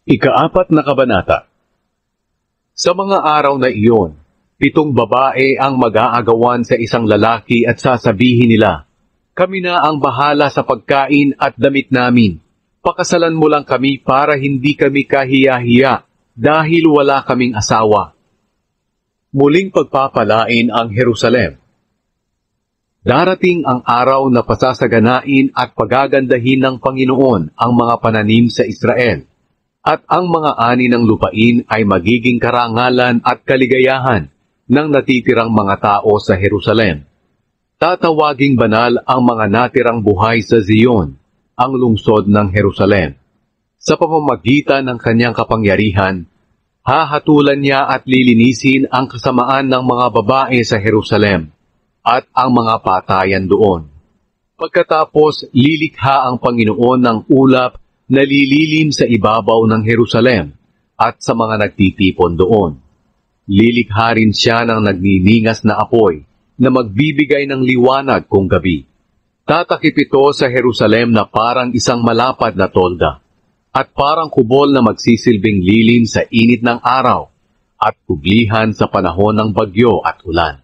Ika-4 na kabanata. Sa mga araw na iyon, 7 babae ang mag-aagawan sa isang lalaki at sasabihin nila, "Kami na ang bahala sa pagkain at damit namin. Pakasalan mo lang kami para hindi kami kahiya-hiya dahil wala kaming asawa." Muling pagpapalain ang Jerusalem. Darating ang araw na pasasaganain at pagagandahin ng Panginoon ang mga pananim sa Israel. At ang mga ani ng lupain ay magiging karangalan at kaligayahan ng natitirang mga tao sa Jerusalem. Tatawaging banal ang mga natirang buhay sa Zion, ang lungsod ng Jerusalem. Sa pamamagitan ng kanyang kapangyarihan, hahatulan niya at lilinisin ang kasamaan ng mga babae sa Jerusalem at ang mga patayan doon. Pagkatapos, lilikha ang Panginoon ng ulap na lililim sa ibabaw ng Jerusalem at sa mga nagtitipon doon. Lilikha rin siya ng nagniningas na apoy na magbibigay ng liwanag kung gabi. Tatakip ito sa Jerusalem na parang isang malapad na tolda at parang kubol na magsisilbing lilim sa init ng araw at kublihan sa panahon ng bagyo at ulan.